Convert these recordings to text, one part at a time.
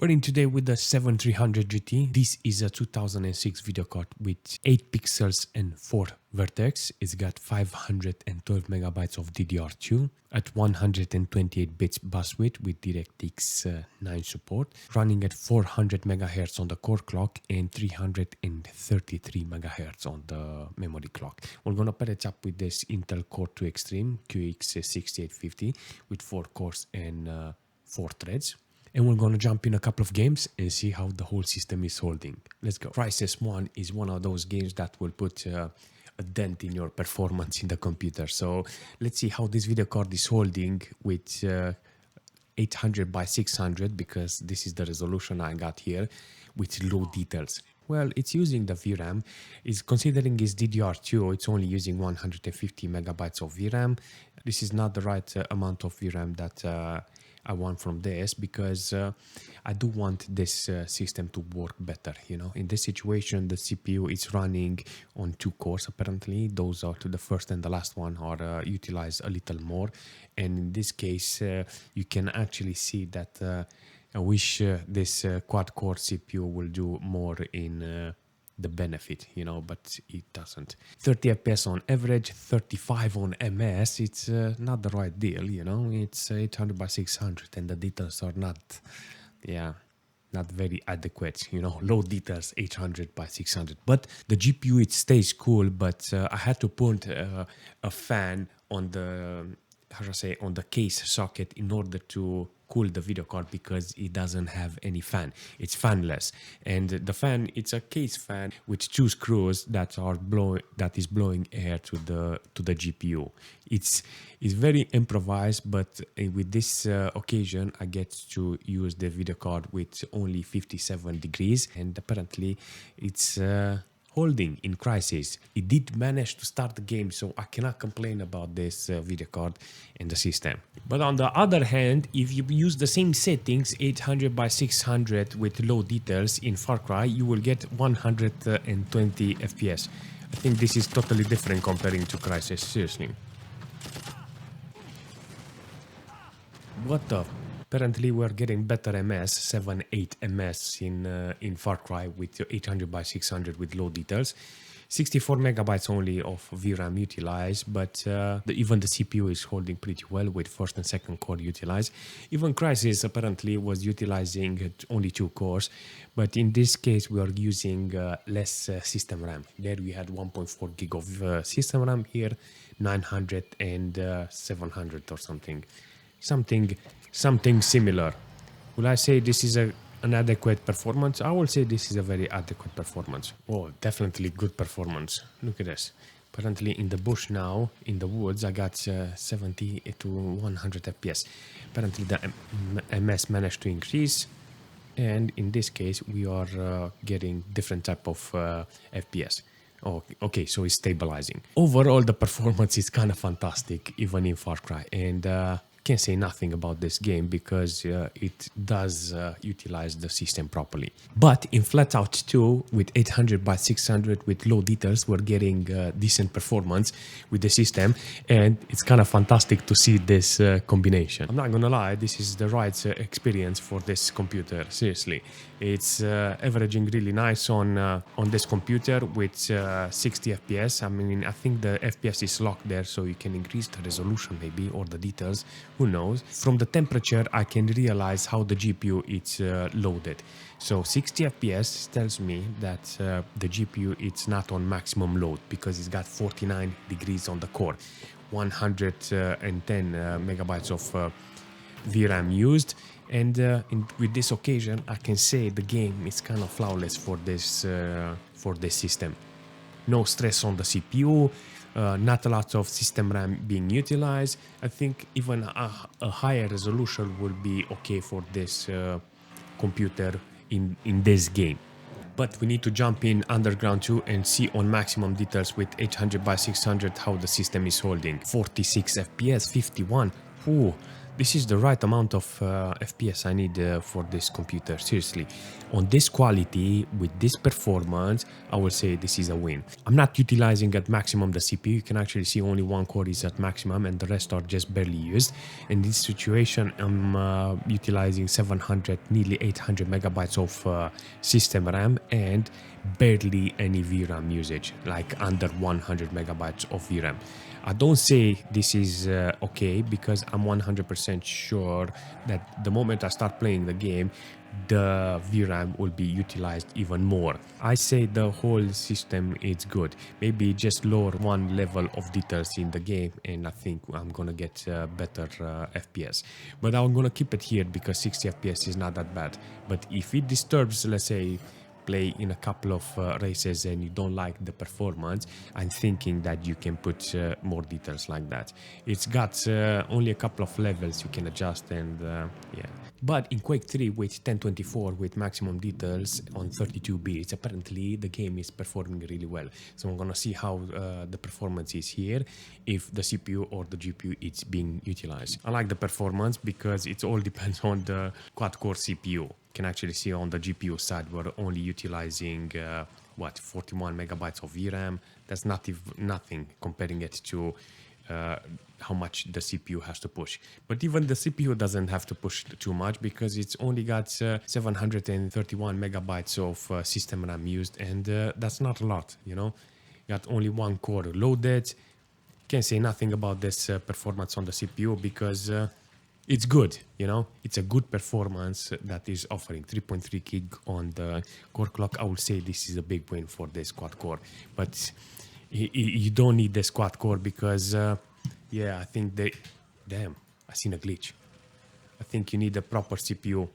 Running today with the 7300 GT. This is a 2006 video card with 8 pixels and 4 vertex. It's got 512 megabytes of DDR2 at 128 bits bus width with DirectX 9 support, running at 400 MHz on the core clock and 333 MHz on the memory clock. We're gonna pair it up with this Intel Core II Extreme QX6850 with 4 cores and 4 threads. And we're gonna jump in a couple of games and see how the whole system is holding. Let's go. CRYSIS 1 is one of those games that will put a dent in your performance in the computer. So let's see how this video card is holding with 800 by 600, because this is the resolution I got here with low details. Well, it's using the VRAM. It's considering it's DDR2, it's only using 150 megabytes of VRAM. This is not the right amount of VRAM that I want from this, because I do want this system to work better. You know, in this situation, the CPU is running on 2 cores. Apparently, those are to the first and the last one are utilized a little more. And in this case, you can actually see that I wish this quad-core CPU will do more in the benefit, you know, but it doesn't. 30 FPS on average, 35 on MS. It's not the right deal, you know. It's 800 by 600 and the details are not very adequate, you know. Low details, 800 by 600. But the GPU, it stays cool, but I had to put a fan on the, how should I say, on the case socket in order to cool the video card, because it doesn't have any fan. It's fanless, and the fan, it's a case fan with 2 screws that is blowing air to the GPU. It's very improvised, but with this occasion I get to use the video card with only 57 degrees, and apparently it's holding in CRYSIS. It did manage to start the game, so I cannot complain about this video card and the system. But on the other hand, if you use the same settings, 800 by 600 with low details in Far Cry, you will get 120 FPS. I think this is totally different comparing to CRYSIS, seriously. What the? Apparently we're getting better MS, 7-8 MS in Far Cry with 800 by 600 with low details. 64 megabytes only of VRAM utilized, but even the CPU is holding pretty well with first and second core utilized. Even CRYSIS apparently was utilizing only 2 cores, but in this case we are using less system RAM. There we had 1.4 gig of system RAM, here 900 and 700 or something. Something similar. Will I say this is an adequate performance? I will say this is a very adequate performance. Oh, definitely good performance. Look at this. Apparently in the bush now, in the woods, I got 70 to 100 FPS. Apparently the MS managed to increase, and in this case we are getting different type of FPS. Oh, okay, so it's stabilizing. Overall, the performance is kind of fantastic, even in Far Cry, and can't say nothing about this game because it does utilize the system properly. But in FlatOut 2 with 800 by 600 with low details, we're getting decent performance with the system, and it's kind of fantastic to see this combination. I'm not gonna lie, this is the right experience for this computer, seriously. It's averaging really nice on this computer with 60 FPS. I mean, I think the FPS is locked there, so you can increase the resolution maybe, or the details. Who knows? From the temperature, I can realize how the GPU is loaded. So 60 FPS tells me that the GPU is not on maximum load, because it's got 49 degrees on the core, 110 megabytes of VRAM used, and with this occasion, I can say the game is kind of flawless for this system. No stress on the CPU. Not a lot of system RAM being utilized. I think even a higher resolution will be okay for this computer in this game. But we need to jump in Underground 2 and see on maximum details with 800 by 600 how the system is holding. 46 FPS, 51. Ooh, This is the right amount of FPS I need for this computer, seriously. On this quality, with this performance, I will say this is a win. I'm not utilizing at maximum the CPU. You can actually see only one core is at maximum and the rest are just barely used. In this situation, I'm utilizing 700, nearly 800 megabytes of system RAM and barely any VRAM usage, like under 100 megabytes of VRAM. I don't say this is okay because I'm 100% sure that the moment I start playing the game, the VRAM will be utilized even more. I say the whole system is good. Maybe just lower one level of details in the game and I think I'm gonna get better FPS. But I'm gonna keep it here because 60 FPS is not that bad. But if it disturbs, let's say, play in a couple of races and you don't like the performance, I'm thinking that you can put more details like that. It's got only a couple of levels you can adjust and yeah. But in Quake 3 with 1024 with maximum details on 32 bits, apparently the game is performing really well. So I'm gonna see how the performance is here, if the CPU or the GPU is being utilized. I like the performance because it all depends on the quad-core CPU. Can actually see on the GPU side we're only utilizing 41 megabytes of VRAM. That's nothing comparing it to how much the CPU has to push. But even the CPU doesn't have to push too much because it's only got 731 megabytes of system RAM used, and that's not a lot, you know. Got only one core loaded. Can't say nothing about this performance on the CPU because it's good, you know. It's a good performance that is offering 3.3 gig on the core clock. I would say this is a big win for this quad core, but you don't need this quad core because yeah, I think damn, I seen a glitch. I think you need a proper CPU.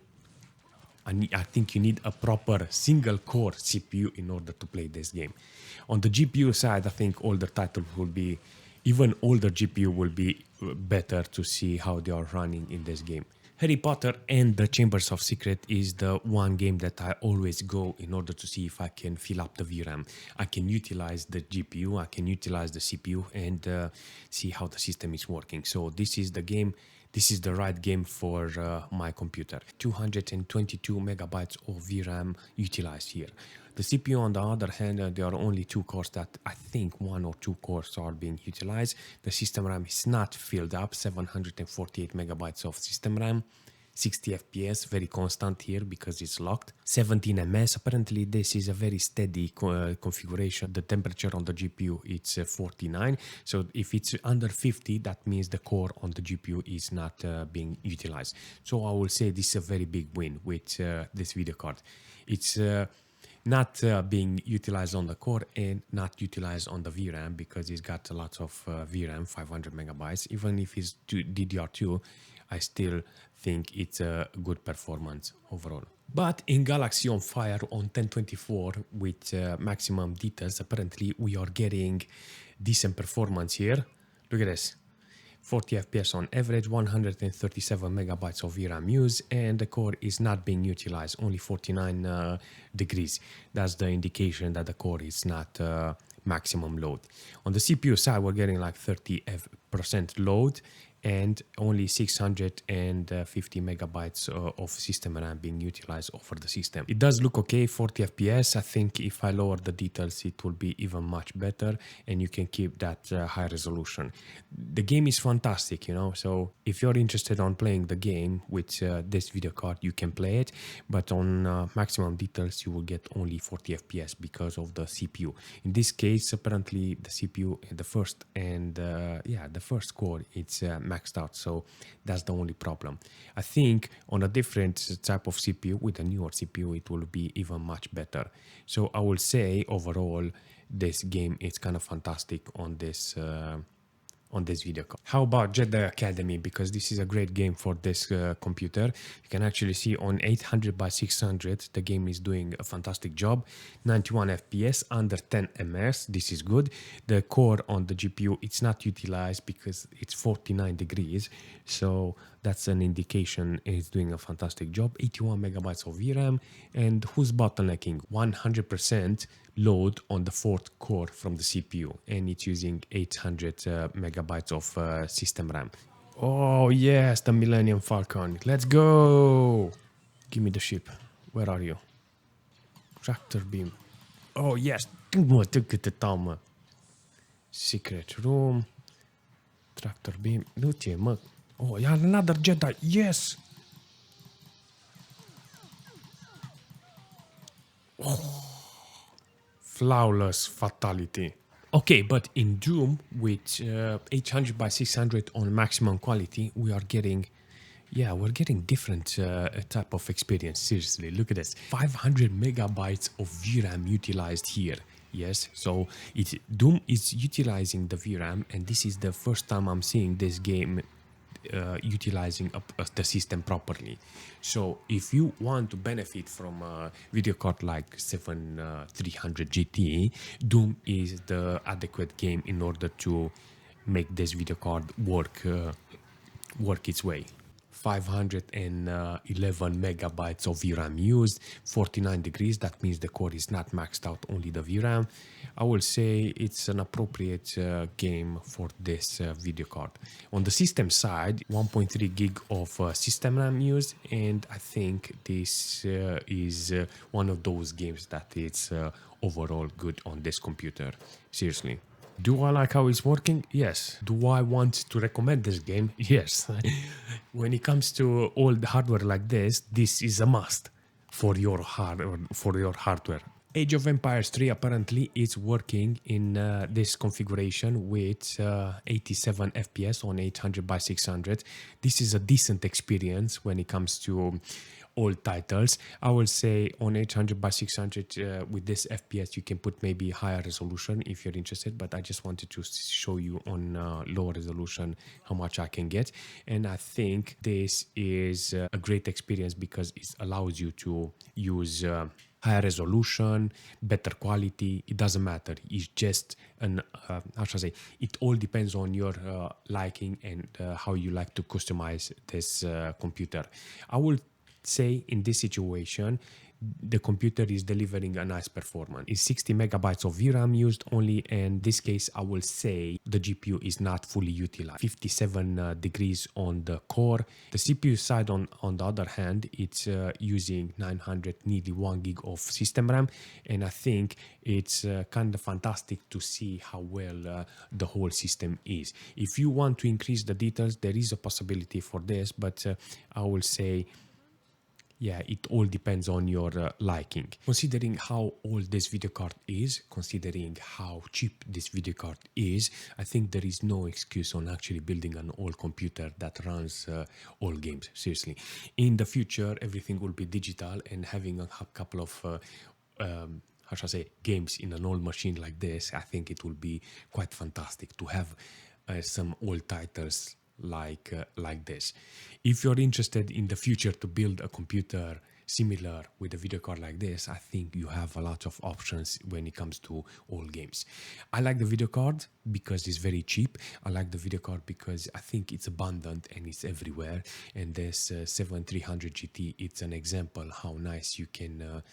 I think you need a proper single core CPU in order to play this game. On the GPU side, I think older titles will be, even older GPU will be better to see how they are running in this game. Harry Potter and the Chambers of Secret is the one game that I always go in order to see if I can fill up the VRAM. I can utilize the GPU, I can utilize the CPU and see how the system is working. So this is the game. This is the right game for my computer. 222 megabytes of VRAM utilized here. The CPU, on the other hand, there are only two cores that I think one or two cores are being utilized. The system RAM is not filled up, 748 megabytes of system RAM. 60 FPS, very constant here because it's locked. 17 ms, apparently this is a very steady configuration. The temperature on the GPU it's 49, so if it's under 50, that means the core on the GPU is not being utilized. So I will say this is a very big win with this video card. It's not being utilized on the core and not utilized on the VRAM because it's got a lot of VRAM, 500 megabytes. Even if it's DDR2, I still think it's a good performance overall. But in Galaxy on Fire on 1024 with maximum details, apparently we are getting decent performance here. Look at this. 40 FPS on average, 137 megabytes of VRAM use, and the core is not being utilized, only 49 degrees. That's the indication that the core is not maximum load. On the CPU side, we're getting like 30% load and only 650 megabytes of system RAM being utilized over the system. It does look okay, 40 FPS. I think if I lower the details, it will be even much better and you can keep that high resolution. The game is fantastic, you know, so if you're interested on playing the game with this video card, you can play it, but on maximum details, you will get only 40 FPS because of the CPU. In this case, apparently the CPU, the first core, it's maxed out, so that's the only problem. I think on a different type of CPU with a newer CPU it will be even much better. So I will say overall this game is kind of fantastic on this video card. How about Jedi Academy? Because this is a great game for this computer. You can actually see on 800 by 600 the game is doing a fantastic job. 91 FPS under 10 ms. This is good. The core on the GPU it's not utilized because it's 49 degrees, so that's an indication it's doing a fantastic job. 81 megabytes of VRAM, and who's bottlenecking? 100% load on the fourth core from the CPU, and it's using 800 megabytes of system RAM. Oh, yes, the Millennium Falcon. Let's go. Give me the ship. Where are you? Tractor beam. Oh, yes. Secret room. Tractor beam. Nu ce, mă? Oh, yeah, another Jedi. Yes. Flawless fatality. Okay, but in Doom with 800 by 600 on maximum quality, we are getting, yeah, we're getting different type of experience. Seriously, look at this. 500 megabytes of VRAM utilized here. Yes, so Doom is utilizing the VRAM, and this is the first time I'm seeing this game utilizing the system properly. So if you want to benefit from a video card like 7300 GT, Doom is the adequate game in order to make this video card work its way. 511 megabytes of VRAM used, 49 degrees. That means the core is not maxed out, only the VRAM. I will say it's an appropriate game for this video card. On the system side, 1.3 gig of system RAM used, and I think this is one of those games that it's overall good on this computer. Seriously. Do I like how it's working? Yes. Do I want to recommend this game? Yes. When it comes to old hardware like this is a must for your hardware. Age of Empires 3 apparently is working in this configuration with 87 FPS on 800 by 600. This is a decent experience when it comes to old titles. I will say on 800 by 600 with this FPS you can put maybe higher resolution if you're interested, but I just wanted to show you on lower resolution how much I can get, and I think this is a great experience because it allows you to use higher resolution, better quality. It doesn't matter. It's just how should I say? It all depends on your liking and how you like to customize this computer. I will say in this situation the computer is delivering a nice performance. It's 60 megabytes of VRAM used only, and in this case I will say the GPU is not fully utilized. 57 degrees on the core. The CPU side on the other hand, it's using 900, nearly 1 gig of system RAM, and I think it's kind of fantastic to see how well the whole system is. If you want to increase the details, there is a possibility for this, but I will say yeah, it all depends on your liking. Considering how old this video card is, considering how cheap this video card is, I think there is no excuse on actually building an old computer that runs old games. Seriously. In the future, everything will be digital, and having a couple of how should I say, games in an old machine like this, I think it will be quite fantastic to have some old titles like this. If you're interested in the future to build a computer similar with a video card like this, I think you have a lot of options when it comes to all games. I like the video card because it's very cheap. I like the video card because I think it's abundant and it's everywhere. And this 7300 GT, it's an example how nice you can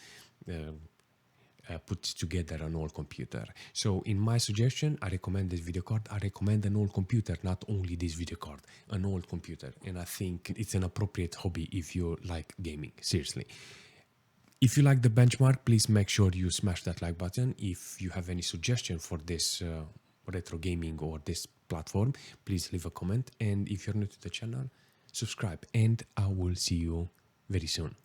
put together an old computer. So in my suggestion, I recommend this video card. I recommend an old computer, not only this video card, an old computer. And I think it's an appropriate hobby if you like gaming, seriously. If you like the benchmark, please make sure you smash that like button. If you have any suggestion for this retro gaming or this platform, please leave a comment. And if you're new to the channel, subscribe. And I will see you very soon.